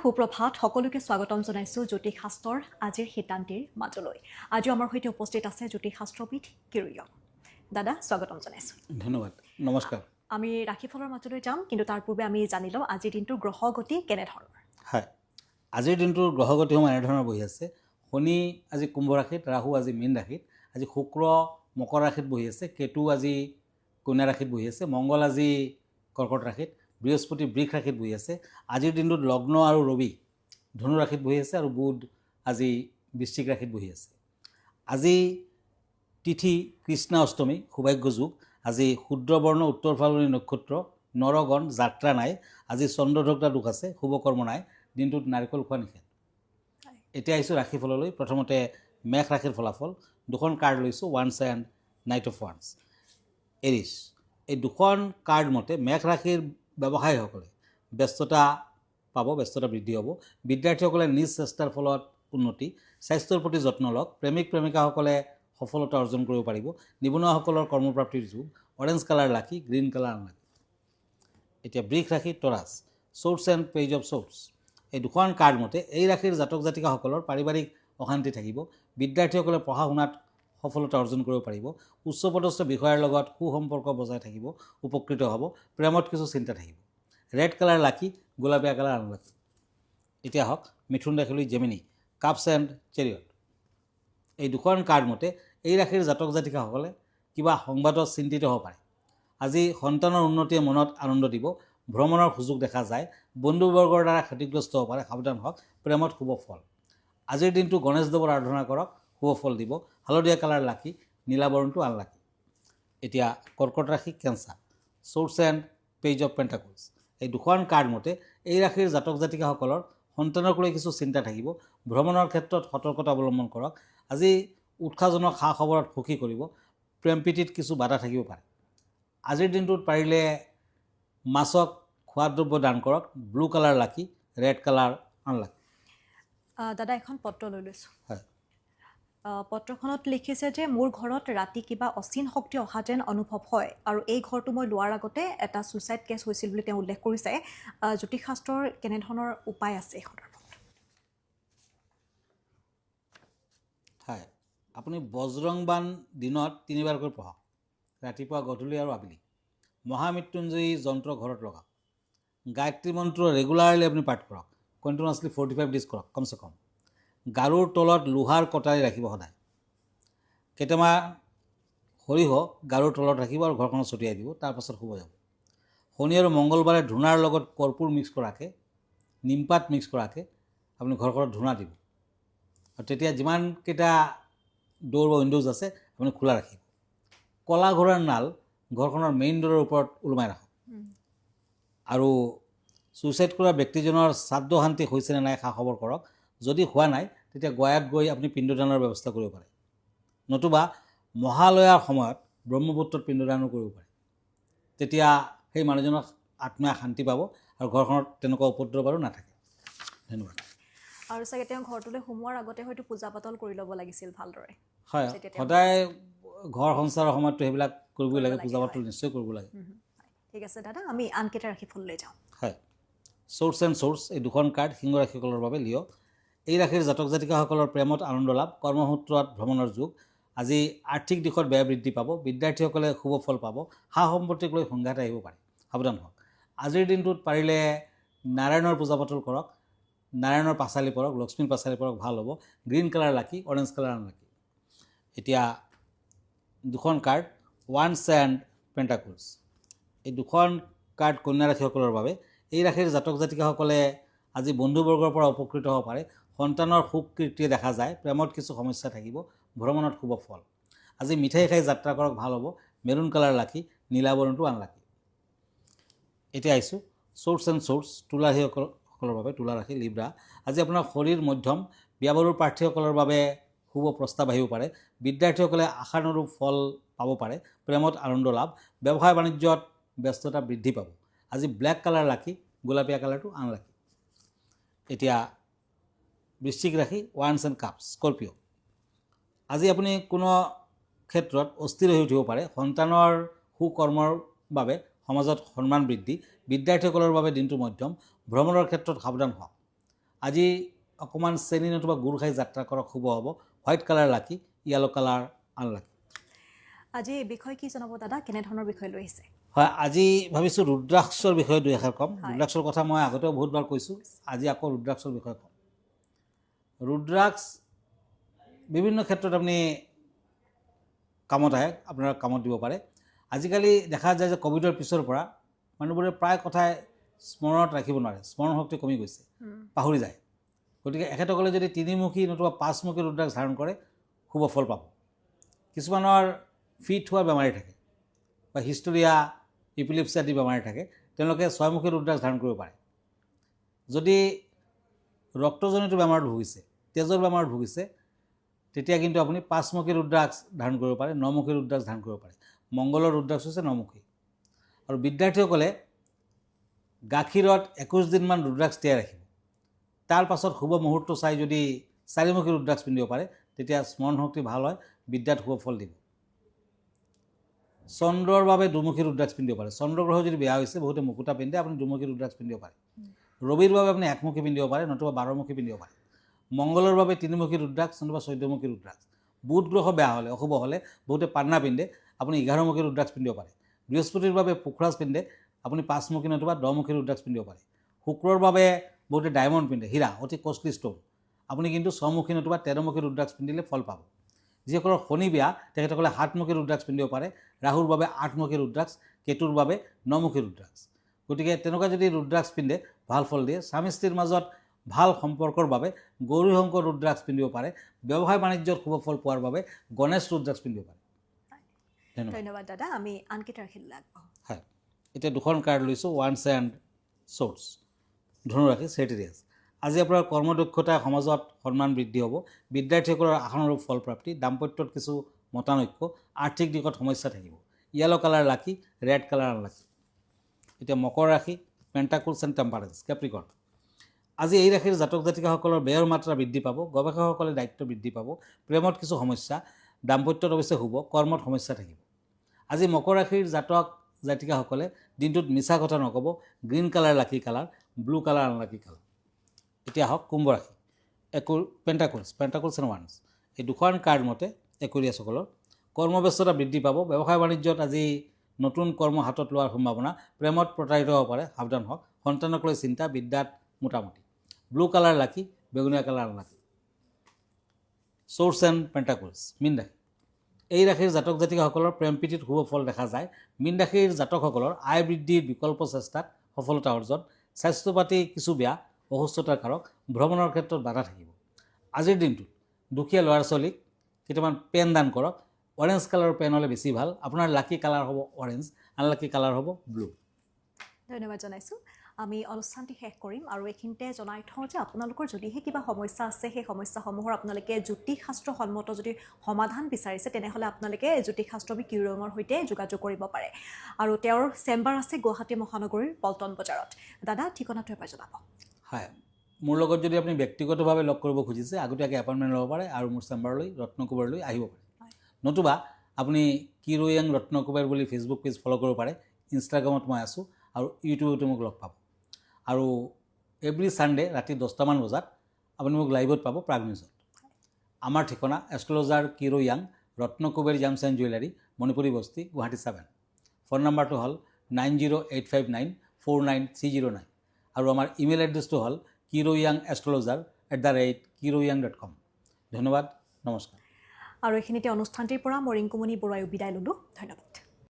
সুপ্ৰভাত সকলোকে স্বাগতম জনাইছো জ্যোতিষ শাস্ত্ৰৰ আজিৰ সিদ্ধান্তিৰ মাজলৈ আজি আমাৰ সৈতে উপস্থিত আছে জ্যোতিষ শাস্ত্ৰবিদ কিৰণ দাদা স্বাগতম জনাইছো ধন্যবাদ নমস্কাৰ আমি ৰাশিফলৰ মাজলৈ যাম কিন্তু তাৰ পূৰ্বে আমি জানি লওঁ আজিৰ দিনটোৰ গ্ৰহ গতি কেনে ধৰণৰ হয় আজিৰ দিনটোৰ গ্ৰহগতিসমূহ এনেধৰণৰ বহি আছে শনি আজি কুম্ভ ৰাশিত ৰাহু আজি মীন ৰাশিত আজি শুক্ৰ মকৰ ৰাশিত বহি আছে কেতু আজি কন্যা ৰাশিত বহি আছে মংগল আজি কৰ্কট ৰাশিত বৃহস্পতি বৃষ ৰাশিত বহি আছে আজিৰ দিনটোত লগ্ন আৰু ৰবি ধনু ৰাশিত বহি আছে আৰু বুধ আজি বৃশ্চিক ৰাশিত বহি আছে আজি তিথি কৃষ্ণ অষ্টমী সৌভাগ্য যোগ আজি শুদ্ৰবৰ্ণ উত্তৰ ফাল্গুনী নক্ষত্ৰ নৰগণ যাত্ৰা নাই আজি চন্দ্ৰধক্তা দুখ আছে শুভকৰ্ম নাই দিনটোত নাৰিকল খোৱা নিষেধ এতিয়া আহিছোঁ ৰাশিফললৈ প্ৰথমতে মেষ ৰাশিৰ ফলাফল দুখন কাৰ্ড লৈছোঁ once and night of once Aries এই দুখন কাৰ্ড মতে মেষ ৰাশিৰ ব্যৱসায়ীসকলে ব্যস্ততা পাব ব্যস্ততা বৃদ্ধি হ'ব বিদ্যাৰ্থীসকলে নিজ চেষ্টাৰ ফলত উন্নতি স্বাস্থ্যৰ প্ৰতি যত্ন লওক প্ৰেমিক প্ৰেমিকাসকলে সফলতা অৰ্জন কৰিব পাৰিব নিবনুৱাসকলৰ কৰ্মপ্ৰাপ্তিৰ যুগ অৰেঞ্জ কালাৰ লাকি গ্ৰীণ কালাৰ আনলাকি এতিয়া বৃষ ৰাশি টৰাছ চ'ৰ্টছ এণ্ড পেজ অফ চ'ৰ্টছ এই দুখন কাৰ্ড মতে এই ৰাশিৰ জাতক জাতিকাসকলৰ পাৰিবাৰিক অশান্তি থাকিব বিদ্যাৰ্থীসকলে পঢ়া শুনাত সফলতা অৰ্জন কৰিব পাৰিব উচ্চপদস্থ বিষয়াৰ লগত সুসম্পৰ্ক বজাই থাকিব উপকৃত হ'ব প্ৰেমত কিছু চিন্তা থাকিব ৰেড কালাৰ লাকি গোলাপীয়া কালাৰ আনলাকি এতিয়া হওক মিথুন ৰাশিলৈ জেমিনি কাপছ এণ্ড চেৰিয়ট এই দুখন কাৰ্ড মতে এই ৰাশিৰ জাতক জাতিকাসকলে কিবা সংবাদত চিন্তিত হ'ব পাৰে আজি সন্তানৰ উন্নতিয়ে মনত আনন্দ দিব ভ্ৰমণৰ সুযোগ দেখা যায় বন্ধুবৰ্গৰ দ্বাৰা ক্ষতিগ্ৰস্ত হ'ব পাৰে সাৱধান হওক প্ৰেমত শুভ ফল আজিৰ দিনটো গণেশদেৱৰ আৰাধনা কৰক শুভ ফল দিব হালধীয়া কালাৰ লাকি নীলাবৰণটো আনলাকি এতিয়া কৰ্কট ৰাশি কেঞ্চাৰ চ'ৰ্টছ এণ্ড পেজ অফ পেণ্টাকলছ এই দুখন কাৰ্ড মতে এই ৰাশিৰ জাতক জাতিকাসকলৰ সন্তানক লৈ কিছু চিন্তা থাকিব ভ্ৰমণৰ ক্ষেত্ৰত সতৰ্কতা অৱলম্বন কৰক আজি উৎসাহজনক খা খবৰত সুখী কৰিব প্ৰেম প্ৰীতিত কিছু বাধা থাকিব পাৰে আজিৰ দিনটোত পাৰিলে মাছক খোৱা দ্ৰব্য দান কৰক ব্লু কালাৰ লাকি ৰেড কালাৰ আনলাকি দাদা এখন পত্ৰ লৈ লৈছোঁ হয় পত্ৰখনত লিখিছে যে মোৰ ঘৰত ৰাতি কিবা অচিন শক্তি অহা যেন অনুভৱ হয় আৰু এই ঘৰটো মই লোৱাৰ আগতে এটা ছুইচাইড কেছ হৈছিল বুলি তেওঁ উল্লেখ কৰিছে জ্যোতিষ শাস্ত্ৰৰ কেনেধৰণৰ উপায় আছে এই সন্দৰ্ভত হয় আপুনি বজৰংবান দিনত 3 বাৰকৈ পঢ়ক ৰাতিপুৱা গধূলি আৰু আবেলি মহামৃত্যুঞ্জয়ী যন্ত্ৰ ঘৰত লগাওক গায়ত্ৰী মন্ত্ৰ ৰেগুলাৰলি আপুনি পাঠ কৰক কণ্টিনিউৱাছলি 45 ডেজ কৰক কমচে কম গাৰুৰ তলত লোহাৰ কটাৰী ৰাখিব সদায় কেইটামান সৰিয়হ গাৰুৰ তলত ৰাখিব আৰু ঘৰখনত ছটিয়াই দিব তাৰপাছত শুব যাব শনি আৰু মংগলবাৰে ধূনাৰ লগত কৰ্পূৰ মিক্স কৰাকৈ নিমপাত মিক্স কৰাকৈ আপুনি ঘৰখনত ধূনা দিব আৰু তেতিয়া যিমানকেইটা ড'ৰ বা উইণ্ড'জ আছে আপুনি খোলা ৰাখিব কলা ঘোঁৰাৰ নাল ঘৰখনৰ মেইন ড'ৰৰ ওপৰত ওলোমাই ৰাখক আৰু ছুইচাইড কৰা ব্যক্তিজনৰ শ্ৰাদ্ধ শান্তি হৈছেনে নাই খা খবৰ কৰক যদি হোৱা নাই তেতিয়া গয়াত গৈ আপুনি পিণ্ডদানৰ ব্যৱস্থা কৰিব পাৰে নতুবা মহালয়াৰ সময়ত ব্ৰহ্মপুত্ৰত পিণ্ডদানো কৰিব পাৰে তেতিয়া সেই মানুহজনৰ আত্মাই শান্তি পাব আৰু ঘৰখনত তেনেকুৱা উপদ্ৰৱ আৰু নাথাকে ধন্যবাদ আৰু চাগে তেওঁ ঘৰটোলৈ সোমোৱাৰ আগতে হয়তো পূজা পাতল কৰি ল'ব লাগিছিল ভালদৰে হয় সদায় ঘৰ সংসাৰৰ সময়ততো সেইবিলাক কৰিবই লাগে পূজা পাতল নিশ্চয় কৰিব লাগে ঠিক আছে দাদা আমি আনকেইটা ৰাশিফললৈ যাওঁ হয় চ'ৰ্টছ এণ্ড চ'ৰ্টছ এই দুখন কাৰ্ড সিংহ ৰাশিসকলৰ বাবে লিঅ' এই ৰাশিৰ জাতক জাতিকাসকলৰ প্ৰেমত আনন্দ লাভ কৰ্মসূত্ৰত ভ্ৰমণৰ যুগ আজি আৰ্থিক দিশত ব্যয় বৃদ্ধি পাব বিদ্যাৰ্থীসকলে শুভ ফল পাব সা সম্পত্তিক লৈ সংঘাত আহিব পাৰে সাৱধান হওক আজিৰ দিনটোত পাৰিলে নাৰায়ণৰ পূজা পাতল কৰক নাৰায়ণৰ পাঁচালি পৰক লক্ষ্মীৰ পাঁচালি পৰক ভাল হ'ব গ্ৰীণ কালাৰ লাকি অৰেঞ্জ কালাৰ আনলাকি এতিয়া দুখন কাৰ্ড ওৱান্স এণ্ড পেণ্টাকলছ এই দুখন কাৰ্ড কন্যা ৰাশিসকলৰ বাবে এই ৰাশিৰ জাতক জাতিকাসকলে আজি বন্ধুবৰ্গৰ পৰা উপকৃত হ'ব পাৰে সন্তানৰ সুখ কীৰ্তিয়ে দেখা যায় প্ৰেমত কিছু সমস্যা থাকিব ভ্ৰমণত শুভ ফল আজি মিঠাই খাই যাত্ৰা কৰক ভাল হ'ব মেৰুণ কালাৰ লাকি নীলাবৰণটো আনলাকি এতিয়া আহিছোঁ চ'ৰ্টছ এণ্ড চ'ৰ্টছ তুলা ৰাশিসকলৰ বাবে তুলা ৰাশি লিব্ৰা আজি আপোনাৰ শৰীৰ মধ্যম বিয়া বাৰুৰ প্ৰাৰ্থীসকলৰ বাবে শুভ প্ৰস্তাৱ আহিব পাৰে বিদ্যাৰ্থীসকলে আশানুৰূপ ফল পাব পাৰে প্ৰেমত আনন্দ লাভ ব্যৱসায় বাণিজ্যত ব্যস্ততা বৃদ্ধি পাব আজি ব্লেক কালাৰ লাকি গোলাপীয়া কালাৰটো আনলাকি এতিয়া বৃশ্চিক ৰাশি ওৱান্স এণ্ড কাপছ স্কৰ্পিঅ' আজি আপুনি কোনো ক্ষেত্ৰত অস্থিৰ হৈ উঠিব পাৰে সন্তানৰ সুকৰ্মৰ বাবে সমাজত সন্মান বৃদ্ধি বিদ্যাৰ্থীসকলৰ বাবে দিনটো মধ্যম ভ্ৰমণৰ ক্ষেত্ৰত সাৱধান হওক আজি অকণমান চেনি নতুবা গুড় খাই যাত্ৰা কৰক, শুভ হ'ব। হোৱাইট কালাৰ লাকি, য়েলো কালাৰ আনলাকি। আজি এই বিষয়ে কি জনাব দাদা, কেনেধৰণৰ বিষয় লৈ আহিছে? হয়, আজি ভাবিছোঁ ৰুদ্ৰাক্ষৰ বিষয়ে দুই এষাৰ ক'ম। হয়। ৰুদ্ৰাক্ষৰ কথা মই আগতেও বহুতবাৰ কৈছোঁ, আজি আকৌ ৰুদ্ৰাক্ষৰ বিষয়ে ক'ম। ৰুদ্ৰাক্ষ বিভিন্ন ক্ষেত্ৰত আপুনি কামত আহে, আপোনাৰ কামত দিব পাৰে। আজিকালি দেখা যায় যে ক'ভিডৰ পিছৰ পৰা মানুহবোৰে প্ৰায় কথাই স্মৰণত ৰাখিব নোৱাৰে, স্মৰণ শক্তি কমি গৈছে, পাহৰি যায়। গতিকে এখেতসকলে যদি তিনিমুখী নতুবা পাঁচমুখী ৰুদ্ৰাক্ষ ধাৰণ কৰে শুভ ফল পাব। কিছুমানৰ ফিট হোৱা বেমাৰী থাকে বা হিষ্টৰিয়া, ইপিলিপছি আদি বেমাৰী থাকে, তেওঁলোকে ছয়মুখী ৰুদ্ৰাক্ষ ধাৰণ কৰিব পাৰে। যদি ৰক্তজনিত বেমাৰত ভুগিছে, তেজৰ বেমাৰত ভুগিছে, তেতিয়া কিন্তু আপুনি পাঁচমুখী ৰুদ্ৰাক্ষ ধাৰণ কৰিব পাৰে, নমুখী ৰুদ্ৰাক্ষ ধাৰণ কৰিব পাৰে। মংগলৰ ৰুদ্ৰাক্ষ হৈছে নমুখী। আৰু বিদ্যাৰ্থীসকলে গাখীৰত 21 দিনমান ৰুদ্ৰাক্ষ তিয়াই ৰাখিব। তাৰ পাছত শুভ মুহূৰ্ত চাই যদি চাৰিমুখী ৰুদ্ৰাক্ষ পিন্ধিব পাৰে, তেতিয়া স্মৰণ শক্তি ভাল হয়, বিদ্যাত শুভ ফল দিব। চন্দ্ৰৰ বাবে দুমুখী ৰুদ্ৰাক্ষ পিন্ধিব পাৰে। চন্দ্ৰগ্ৰহ যদি বেয়া হৈছে, বহুতে মুকুতা পিন্ধে, আপুনি দুমুখী ৰুদ্ৰাক্ষ পিন্ধিব পাৰে। ৰবিৰ বাবে আপুনি একমুখী পিন্ধিব পাৰে, নতুবা 12মুখী পিন্ধিব পাৰে। মংগলৰ বাবে তিনিমুখী ৰুদ্ৰাক্ষ, নতুবা 14মুখী ৰুদ্ৰাক্ষ। বুধ গ্ৰহ বেয়া হ'লে, অশুভ হ'লে বহুতে পান্না পিন্ধে, আপুনি 11মুখী ৰুদ্ৰাক্ষ পিন্ধিব পাৰে। বৃহস্পতিৰ বাবে পুখৰাজ পিন্ধে, আপুনি 5মুখী নতুবা 10মুখী ৰুদ্ৰাক্ষ পিন্ধিব পাৰে। শুক্ৰৰ বাবে বহুতে ডায়মণ্ড পিন্ধে, হীৰা, অতি কষ্টলি ষ্ট'ন, আপুনি কিন্তু 6মুখী নতুবা 13মুখী ৰুদ্ৰাক্ষ পিন্ধিলে ফল পাব। যিসকলৰ শনি বেয়া তেখেতসকলে 7মুখী ৰুদ্ৰাক্ষ পিন্ধিব পাৰে। ৰাহুৰ বাবে 8মুখী ৰুদ্ৰাক্ষ, কেতুৰ বাবে 9মুখী ৰুদ্ৰাক্ষ। গতিকে তেনেকুৱা যদি ৰুদ্ৰাক্ষ পিন্ধে ভাল ফল দিয়ে। স্বামী স্ত্ৰীৰ মাজত ভাল সম্পৰ্কৰ বাবে গৌৰীশংকৰ ৰুদ্ৰাক্ষ পিন্ধিব পাৰে। ব্যৱসায় বাণিজ্যত শুভ ফল পোৱাৰ বাবে গণেশ ৰুদ্ৰাক্ষ পিন্ধিব পাৰে। ধন্যবাদ দাদা, আমি আনকেইটা ৰাখিলে আগবাঢ়ো। হয়, এতিয়া দুখন কাৰ্ড লৈছোঁ, ওৱান্স এণ্ড শ্বৰ্টছ। ধনুৰাশি, চেৰিটেৰিয়াছ। আজি আপোনাৰ কৰ্মদক্ষতা সমাজত সন্মান বৃদ্ধি হ'ব। বিদ্যাৰ্থীসকলৰ আশানুৰূপ ফল প্ৰাপ্তি। দাম্পত্যত কিছু মতানৈক্য, আৰ্থিক দিশত সমস্যা থাকিব। য়েলো কালাৰ লাকি, ৰেড কালাৰ আনলাকি। এতিয়া মকৰ ৰাশি, পেণ্টাকুলছ এণ্ড টেম্পাৰেন্স, কেপ্ৰিকৰ্ণ। আজি এই ৰাশিৰ জাতক জাতিকাসকলৰ ব্যয়ৰ মাত্ৰা বৃদ্ধি পাব। গৱেষকসকলে দায়িত্ব বৃদ্ধি পাব। প্ৰেমত কিছু সমস্যা, দাম্পত্যত অৱশ্যে শুভ, কৰ্মত সমস্যা থাকিব। আজি মকৰ ৰাশিৰ জাতক জাতিকাসকলে দিনটোত মিছা কথা নক'ব। Green colour lucky colour, blue colour unlucky colour. এতিয়া আহক কুম্ভ ৰাশি, পেণ্টাকুলছ এণ্ড ওৱান্স। এই দুখন কাৰ্ড মতে একুৰিয়াছসকলৰ কৰ্মব্যস্ততা বৃদ্ধি পাব। ব্যৱসায় বাণিজ্যত আজি নতুন কৰ্ম হাতত লোৱাৰ সম্ভাৱনা। প্ৰেমত প্ৰতাৰিত হ'ব পাৰে, সাৱধান হওক। সন্তানক লৈ চিন্তা, বিদ্যাত মোটামুটি। ব্লু কালাৰ লাকি, বেগুনীয়া colour unlucky. Swords and pentacles, মীন ৰাশি। এই ৰাশিৰ জাতক জাতিকাসকলৰ প্ৰেম প্ৰীতিত শুভ ফল দেখা যায়। মীন ৰাশিৰ জাতকসকলৰ আয় বৃদ্ধিৰ বিকল্প চেষ্টাত সফলতা অৰ্জন। স্বাস্থ্য পাতি কিছু বেয়া, অসুস্থতাৰ কাৰক। ভ্ৰমণৰ ক্ষেত্ৰত বাধা থাকিব। আজিৰ দিনটোত দুখীয়া ল'ৰা ছোৱালীক কেইটামান পেন দান কৰক। অৰেঞ্জ কালাৰৰ পেন হ'লে বেছি ভাল। আপোনাৰ লাকি কালাৰ হ'ব অৰেঞ্জ, আনলাকি কালাৰ হ'ব ব্লু। ধন্যবাদ জনাইছোঁ। আমি অনুষ্ঠানটি শেষ কৰিম আৰু এইখিনিতে জনাই থওঁ যে আপোনালোকৰ যদিহে কিবা সমস্যা আছে, সেই সমস্যাসমূহৰ আপোনালোকে জ্যোতিষশাস্ত্ৰসন্মত যদি সমাধান বিচাৰিছে, তেনেহ'লে আপোনালোকে জ্যোতিষশাস্ত্ৰবি কিৰণৰ সৈতে যোগাযোগ কৰিব পাৰে। আৰু তেওঁৰ চেম্বাৰ আছে গুৱাহাটী মহানগৰীৰ পল্টন বজাৰত। দাদা, ঠিকনাটো এবাৰ জনাব। হয়, মোৰ লগত যদি আপুনি ব্যক্তিগতভাৱে লগ কৰিব খুজিছে, আগতীয়াকৈ এপইণ্টমেণ্ট ল'ব পাৰে আৰু মোৰ চেম্বাৰলৈ ৰত্নকুবেৰলৈ আহিব পাৰে। নতুবা আপুনি কিৰোয়াং ৰত্নকুবেৰ বুলি ফেচবুক পেজ ফ'ল' কৰিব পাৰে। ইনষ্টাগ্ৰামত মই আছোঁ আৰু ইউটিউবতো মোক লগ পাব। আৰু এভৰি ছানডে ৰাতি 10টামান বজাত আপুনি মোক লাইভত পাব প্ৰাগ নিউজত। আমাৰ ঠিকনা এষ্ট্ৰলজাৰ কিৰোয়াং, ৰত্নকুবেৰ জামছ এণ্ড জুৱেলাৰী, মণিপুৰী বস্তি, গুৱাহাটী 7। ফোন নাম্বাৰটো হ'ল 9085949309 আৰু আমাৰ ইমেইল এড্ৰেছটো হ'ল kiroyangastrologer@kiroyang.com। ধন্যবাদ, নমস্কাৰ। আৰু এইখিনিতে অনুষ্ঠানটিৰ পৰা মই ৰিংকুমণি বৰুৱাই বিদায় ল'লোঁ। ধন্যবাদ।